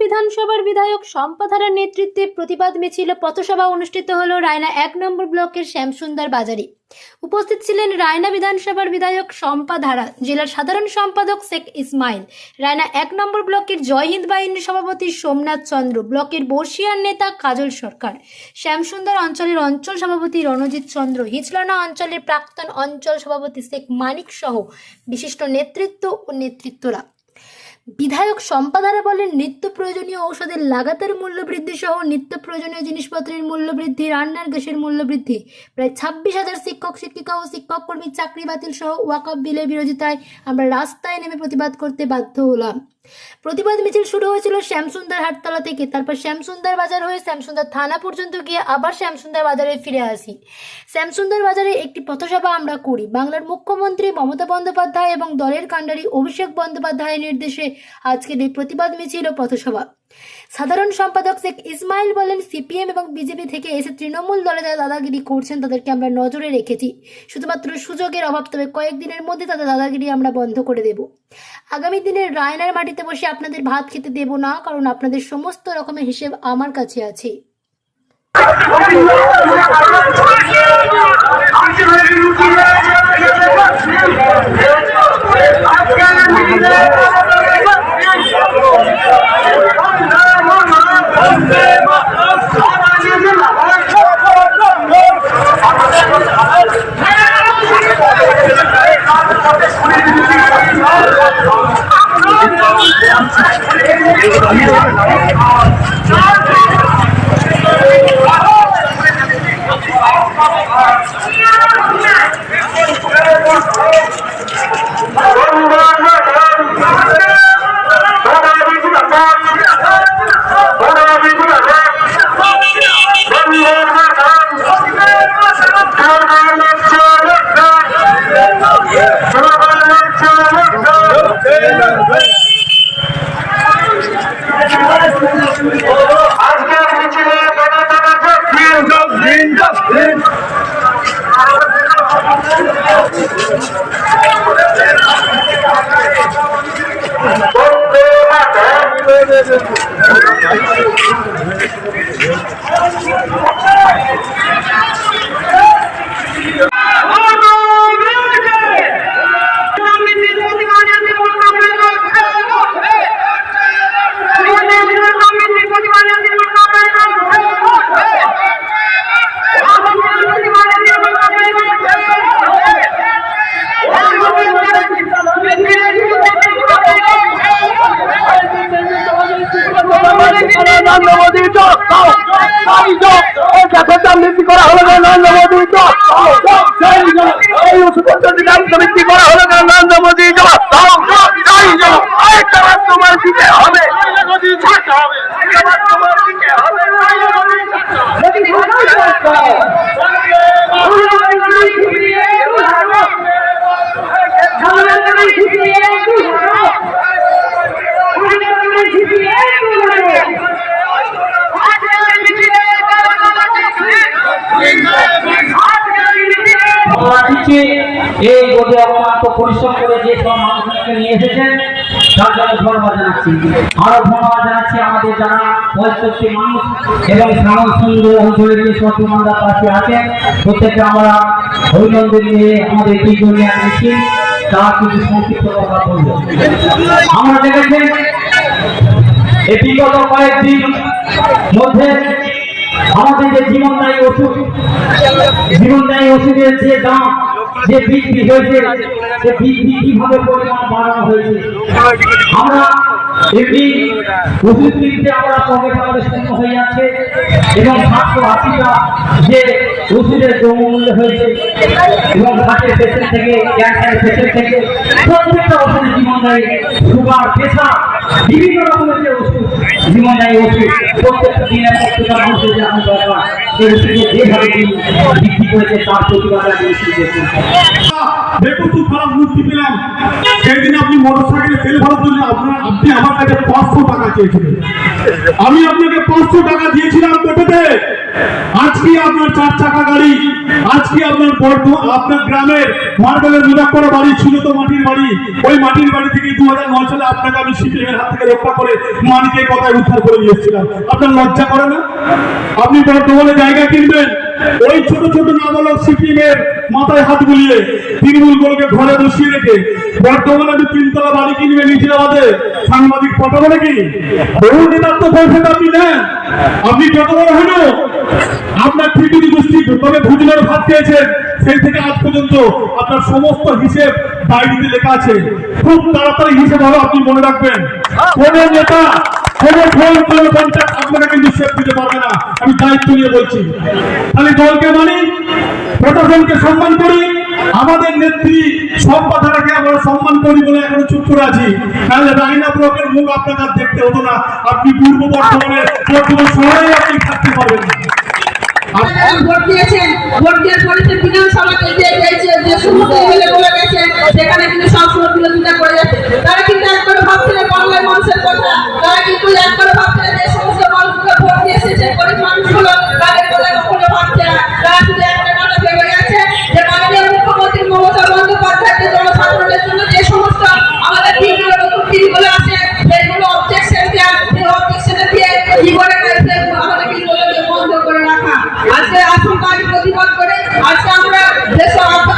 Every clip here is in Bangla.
বিধানসভার বিধায়ক শম্পা ধারার নেতৃত্বে প্রতিবাদ মিছিল পথসভা অনুষ্ঠিত হলো রায়না 1 নম্বর ব্লকের শ্যামসুন্দর বাজারে। উপস্থিত ছিলেন রায়না বিধানসভার বিধায়ক শম্পা ধারা, জেলার সাধারণ সম্পাদক শেখ ইসমাইল, রায়না 1 নম্বর ব্লকের জয় হিন্দ বাহিনীর সভাপতি সোমনাথ চন্দ্র, ব্লকের বর্ষিয়ার নেতা কাজল সরকার, শ্যামসুন্দর অঞ্চলের অঞ্চল সভাপতি রণজিৎ চন্দ্র, হিচলানা অঞ্চলের প্রাক্তন অঞ্চল সভাপতি শেখ মানিক সহ বিশিষ্ট নেতৃত্ব ও নেতৃত্বরা। বিধায়ক শম্পা ধারা বলেন, নিত্য প্রয়োজনীয় ঔষধের লাগাতার মূল্য বৃদ্ধি সহ নিত্য প্রয়োজনীয় জিনিসপত্রের মূল্য বৃদ্ধি, রান্নার গ্যাসের মূল্য বৃদ্ধি, প্রায় 26,000 শিক্ষক শিক্ষিকা ও শিক্ষক কর্মীর চাকরি বাতিল সহ ওয়াকফ বিলের বিরোধিতায় আমরা রাস্তায় নেমে প্রতিবাদ করতে বাধ্য হলাম। প্রতিবাদ মিছিল শুরু হয়েছিল শ্যামসুন্দর হাটতলা থেকে, তারপর শ্যামসুন্দর বাজার হয়ে শ্যামসুন্দর থানা পর্যন্ত গিয়ে আবার শ্যামসুন্দর বাজারে ফিরে আসি। শ্যামসুন্দর বাজারে একটি পথসভা আমরা করি। বাংলার মুখ্যমন্ত্রী মমতা বন্দ্যোপাধ্যায় এবং দলের কাণ্ডারি অভিষেক বন্দ্যোপাধ্যায়ের নির্দেশে আজকের এই প্রতিবাদ মিছিল ও পথসভা। সাধারণ সম্পাদক শেখ ইসমাইল বলেন, সিপিএম এবং বিজেপি থেকে এসে তৃণমূল দলে যারা দাদাগিরি করছেন তাদেরকে আমরা নজরে রেখেছি, শুধুমাত্র সুযোগের অভাব, তবে কয়েকদিনের মধ্যে তাদের দাদাগিরি আমরা বন্ধ করে দেব। আগামী দিনে রায়নার মাটিতে বসে আপনাদের ভাত খেতে দেব না, কারণ আপনাদের সমস্ত রকমের হিসেব আমার কাছে আছে। এই গোটে অক্লান্ত পরিশ্রম করে যে সব মানুষকে নিয়ে এসেছেন তার জন্য ধন্যবাদ জানাচ্ছি। আরো ধন্যবাদ জানাচ্ছি আমাদের যারা পঁয়ষট্টি মানুষ এবং শ্যামসুন্দর অঞ্চলের যে সব বিমানদার পাশে আছেন, প্রত্যেকে আমরা অভিনন্দন নিয়ে আমাদের কি জন্য আনছি তার কিছু সংক্ষিপ্ত কথা বলব। আমরা দেখেছেন এই বিগত কয়েকদিন মধ্যে আমাদের যে জীবনদায়ী ওষুধের যে দাম যে বৃদ্ধি হয়েছে, সে বৃদ্ধি কিভাবে পরিমাণ বাড়ানো হয়েছে, আমরা এমনি ওষুধ কিনতে আমরা পকেট আমাদের শূন্য হয়ে যাচ্ছে এবং 780টা যে ওষুধের দ্রব্যমূল্য হয়েছে এবং হার্টের পেশেন্ট থেকে ক্যান্সারের পেশেন্ট থেকে প্রত্যেকটা ওষুধের জীবনদায়ী, সুগার, প্রেসার, বিভিন্ন রকমের যে ওষুধ জীবনদায়ী ওষুধ প্রত্যেকটা দিনে প্রত্যেকটা মানুষের যে আমার দরকার সেই ওষুধে যেভাবে বৃদ্ধি করেছে তার প্রতিবাদ দেখুন খুব খারাপ মূর্তি পেলাম। সেদিন আপনি মোটরসাইকেলে তেল ভরার জন্য আপনি আমার কাছে 500 টাকা চেয়েছিলেন। আমি আপনাকে 500 টাকা দিয়েছিলাম টোটোতে, আজকে আপনার 4 চাকা গাড়ি, আজকে আপনার আপনার গ্রামের মার্বেলের মোজাক করা বাড়ি ছিল তো মাটির বাড়ি, ওই মাটির বাড়ি থেকে 2009 সালে আপনাকে আমি সিপিএমের হাত থেকে রক্ষা করে মানিকের কথায় উদ্ধার করে দিয়েছিলাম। আপনার লজ্জা করে না? আপনি বর্তমানে জায়গা কিনবেন, ওই ছোট ছোট নাবালক সিপিএমের মাথায় হাত বুলিয়ে তৃণমূলগুলোকে ঘরে বসিয়ে রেখে বর্তমানে আপনি 3 তলা বাড়ি কিনবেন নিজামাবাদে, সাংবাদিক পটাবো নাকি? বহু নেতার তো পয়সা আপনি নেন, আপনি যত বড় হলো আপনার তৃতীয় গোষ্ঠী তবে ভুজনের ভাত খেয়েছেন, সেই থেকে আজ পর্যন্ত আপনার সমস্ত হিসেব ডায়েরিতে লেখা আছে। খুব তাড়াতাড়ি হিসেব হবে, আপনি মনে রাখবেন। কোন নেতা কোন কন্ট্রাক্ট আপনারা কিন্তু সেভ দিতে পারবে না, আমি দায়িত্ব নিয়ে বলছি। খালি দলকে মানি, প্রশাসনকে সম্মান করি, আমাদের নেত্রী শম্পা ধারাকে আমরা সম্মান করি বলে এখনো চুপ করে আছি। তাহলে রায়না ব্লকের মুখ আপনাকে দেখতে হতো না, আপনি পূর্ব বর্ধমানের বর্ধমান শহরে আপনি থাকতে পারবেন না। ভোট দিয়েছেন, ভোট দেওয়ার পরে বিধানসভাতে যে সমস্ত এমএলএ বলে গেছে সেখানে কিন্তু সব সময় বিরোধিতা করে যাচ্ছে। তারা কিন্তু একবার ভাবছে না বাংলার মানুষের কথা, তারা কিন্তু একবার ভাবছে না যে সমস্ত মানুষগুলো ভোট দিয়ে এসেছে গরিব মানুষগুলো তাদের কথা কখনো ভাবছে না। তারা শুধু একটা কথা ভেবে গেছে যে মাননীয় মুখ্যমন্ত্রী মমতা বন্দ্যোপাধ্যায় যে জনসাধারণের জন্য যে সমস্ত আমাদের টিভিগুলো নতুন টিভিগুলো আছে সেইগুলো অবজেকশন দেওয়া, সেই অবজেকশনে দিয়ে কি করে আমাদের টিভিগুলো বন্ধ করে রাখা। আজকে আশঙ্কায় প্রতিবাদ করে আজকে আমরা দেশ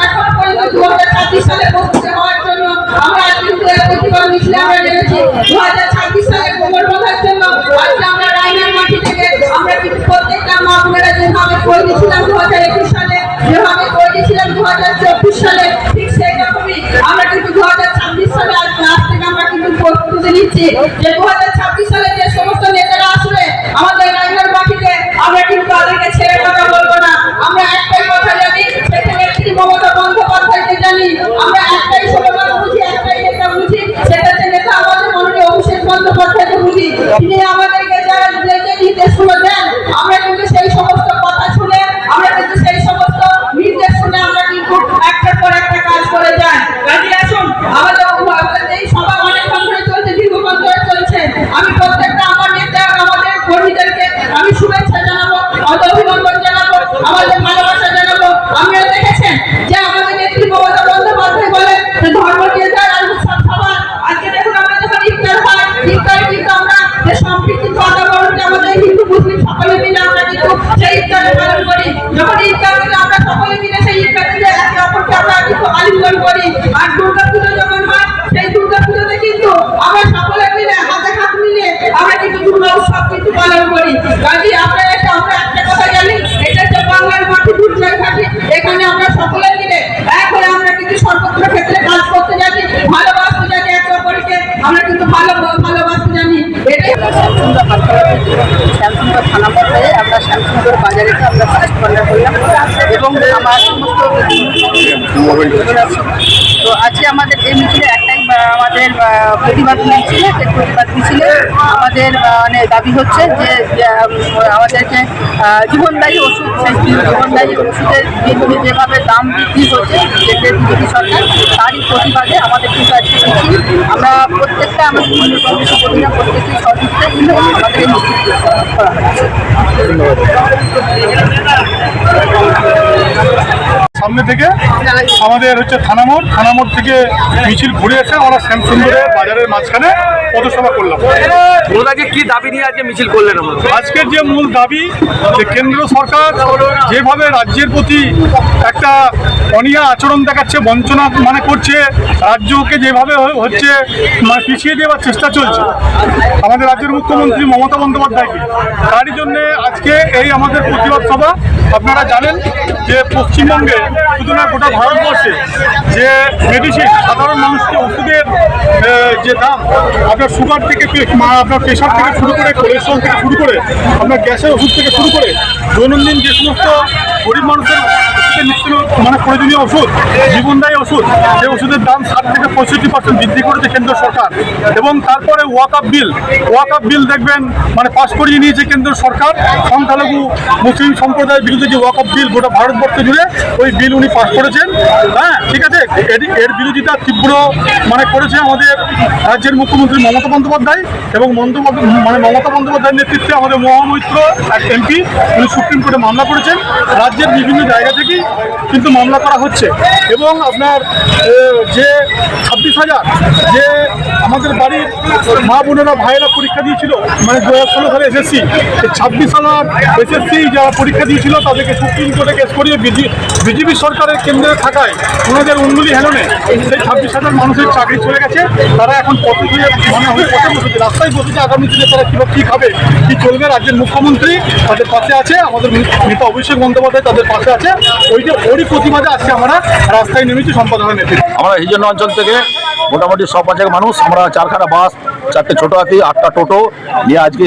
এখন পর্যন্ত 2026 সালে প্রস্তুত হওয়ার জন্য আমরা কিন্তু প্রতিবাদ মিছিলে আমরা নেমেছি। 2026 সালে কোমর বাঁধার জন্য আজকে আমরা রায়নার মাটি থেকে আমরা কিন্তু প্রত্যেকটা মা বোনেরা যেভাবে করে দিয়েছিলাম 2021 সালে, যেভাবে করে দিয়েছিলাম 2024 সালে, ঠিক সেই রকমই আমরা কিন্তু 2026 সালে আজ থেকে আমরা কিন্তু প্রস্তুতি নিচ্ছি যে 2026 সালে যে সমস্ত নেতারা আসবে আমাদের রায়নার মাটিতে আমরা কিন্তু তাদেরকে ছেড়ে কথা বলবো না। আমরা একটাই কথা জানি, সেটা নেত্রী মমতা বন্দ্যোপাধ্যায়কে জানি। আমরা একটাই স্লোগান বুঝি, একটাই নেতা বুঝি, সেটা হচ্ছে নেতা আমাদের মাননীয় অভিষেক বন্দ্যোপাধ্যায়কে বুঝি। তিনি আমাদেরকে যারা যে নির্দেশগুলো দেন আমরা কিন্তু সেই সমস্ত কথা শুনে, আমরা কিন্তু সেই সমস্ত নির্দেশ শুনে আমরা কিন্তু একটার পর একটা কাজ করে যাই। কাজে আসুন আমাদের এই সভা অনেকক্ষণ ধরে চলছে, দীর্ঘক্ষণ ধরে চলছে। আমি প্রত্যেকটা আমার নেতা আমাদের কর্মীদেরকে আমি শুভেচ্ছা জানাবো, অভিনন্দন জানাবো, আমাদের ভালোবাসা জানাবো। আপনারা দেখেছেন যে আমাদের নেত্রী মমতা বন্দ্যোপাধ্যায় বলেন যে ধর্ম নিয়ে যার আর সব সবার। আজকে দেখুন আমরা যখন ইফতার হয়, ইফতারে কিন্তু আমরা যে সম্প্রীতির বাতাবরণকে আমাদের হিন্দু মুসলিম সকলে মিলে আমরা কিন্তু সেই ইফতারে পালন করি। যখন ইফতার হলে আমরা সকলে মিলে সেই ইফতারে একে অপরকে আমরা কিন্তু আলিঙ্গন করি। আর দুর্গা পুজো যখন হয় সেই দুর্গা পুজোতে কিন্তু আমরা সকলে মিলে হাতে হাত মিলিয়ে আমরা কিন্তু দুর্গা উৎসব কিন্তু পালন করি। কাজে আপনারা আমরা একটা কথা জানি, এটা হচ্ছে বাংলার মাটি দুর্জয় ঘাটি। এখানে আমরা সকলে মিলে এক হয়ে আমরা কিন্তু সর্বত্র ক্ষেত্রে কাজ করতে জানি, ভালোবাসতে জানি, একে অপরকে আমরা কিন্তু ভালোবাসতে জানি। এটাই শ্যামসুন্দর থানা পর্যায়ে আমরা শ্যামসুন্দর বাজারে আমরা ফার্স্ট কর্নার করলাম এবং আমার সমস্ত তো আজকে আমাদের এই মিছিলে একটাই আমাদের প্রতিবাদ মিছিল। যে প্রতিবাদ মিছিলে আমাদের মানে দাবি হচ্ছে যে আমাদেরকে জীবনদায়ী ওষুধ, সেই জীবনদায়ী ওষুধের যেভাবে দাম বৃদ্ধি হচ্ছে কেন্দ্রের বিজেপি সরকার, তারই প্রতিবাদে আমাদের কিন্তু আজকে মিছিল। আমরা প্রত্যেকটা আমাদের হিন্দু কংগ্রেসের কর্মীরা প্রত্যেকটি সহযোগিতা কিন্তু আমাদের এই মিছিল করা হচ্ছে। সামনে থেকে আমাদের হচ্ছে থানামোড় থেকে মিছিল ঘুরে এসে আমরা শ্যামসুন্দরের বাজারের মাঝখানে পথসভা করলাম। ওনাকে কি দাবি নিয়ে আজকে মিছিল করলেন? আজকের যে মূল দাবি, যে কেন্দ্র সরকার যেভাবে রাজ্যের প্রতি একটা অনীহা আচরণ দেখাচ্ছে, বঞ্চনা মানে করছে, রাজ্যকে যেভাবে হচ্ছে মানে পিছিয়ে দেওয়ার চেষ্টা চলছে আমাদের রাজ্যের মুখ্যমন্ত্রী মমতা বন্দ্যোপাধ্যায়কে, তারই জন্যে আজকে এই আমাদের প্রতিবাদ সভা। আপনারা জানেন যে পশ্চিমবঙ্গে শুধু না গোটা ভারতবর্ষে যে মেডিসিন, সাধারণ মানুষকে ওষুধের যে দাম, আপনার সুগার থেকে আপনার প্রেশার থেকে শুরু করে, কোলেস্ট্রল থেকে শুরু করে, আপনার গ্যাসের ওষুধ থেকে শুরু করে দৈনন্দিন যে সমস্ত গরিব মানুষের নিত্য মানে প্রয়োজনীয় ওষুধ, জীবনদায়ী ওষুধ, সেই ওষুধের দাম 60 থেকে 65% বৃদ্ধি করেছে কেন্দ্র সরকার। এবং তারপরে ওয়াকআপ বিল দেখবেন মানে পাস করিয়ে নিয়েছে কেন্দ্র সরকার। সংখ্যালঘু মুসলিম সম্প্রদায়ের বিরুদ্ধে যে ওয়াকআপ বিল গোটা ভারতবর্ষ জুড়ে, ওই বিল উনি পাস করেছেন। হ্যাঁ, ঠিক আছে, এর বিরোধিতা তীব্র করেছে আমাদের রাজ্যের মুখ্যমন্ত্রী মমতা বন্দ্যোপাধ্যায়, এবং মমতা বন্দ্যোপাধ্যায়ের নেতৃত্বে আমাদের মহামৈত্র এক এমপি উনি সুপ্রিম কোর্টে মামলা করেছেন। রাজ্যের বিভিন্ন জায়গা থেকেই কিন্তু মামলা করা হচ্ছে, এবং আপনার যে 26,000 যে আমাদের বাড়ির মা বোনেরা ভাইয়েরা পরীক্ষা দিয়েছিল 2016 সালে এসএসসি, 26,000 এসএসসি যারা পরীক্ষা দিয়েছিল তাদেরকে সুপ্রিম কোর্টে কেস করিয়ে বিজেপি সরকারের কেন্দ্রে থাকায় ওনাদের উঙ্গুলি হেলনে সেই 26,000 মানুষের চাকরি চলে গেছে। তারা এখন পথে বসেছে, রাস্তায় বসেছে। আগামী দিনে তারা কী খাবে, কী চলবে, রাজ্যের মুখ্যমন্ত্রী তাদের পাশে আছে, আমাদের নেতা অভিষেক বন্দ্যোপাধ্যায় তাদের পাশে আছে। ওরই প্রতিবাদে আজকে আমরা রাস্তায় নেমেছি সম্পাদকের নেতৃত্বে। আমরা হিজন্য অঞ্চল থেকে মোটামুটি 100-5 মানুষ, আমরা 4খানা বাস, 4টে ছোটো হাতি, 8টা টোটো নিয়ে আজকে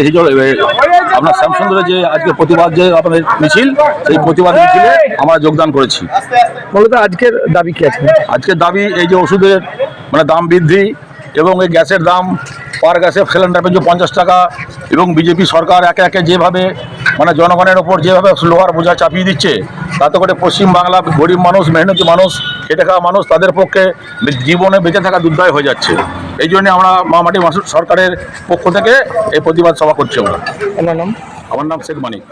আপনার শ্যামসুন্দরের যে আজকে প্রতিবাদ যে আপনাদের মিছিল, সেই প্রতিবাদ মিছিলে আমরা যোগদান করেছি। মূলত আজকের দাবি কি আছে? আজকের দাবি এই যে ওষুধের দাম বৃদ্ধি, এবং এই গ্যাসের দাম পার গ্যাসে সিলিন্ডার পেয়েছে 50 টাকা, এবং বিজেপি সরকার একে একে যেভাবে জনগণের ওপর যেভাবে লোহার বোঝা চাপিয়ে দিচ্ছে, তাতে করে পশ্চিমবাংলা গরিব মানুষ, মেহনতি মানুষ, খেটে খাওয়া মানুষ, তাদের পক্ষে জীবনে বেঁচে থাকা দুর্দায় হয়ে যাচ্ছে। এই জন্য আমরা মামাটি সরকারের পক্ষ থেকে এই প্রতিবাদ সভা করছি। আমরা আপনার নাম? আমার নাম শেখ মানিক।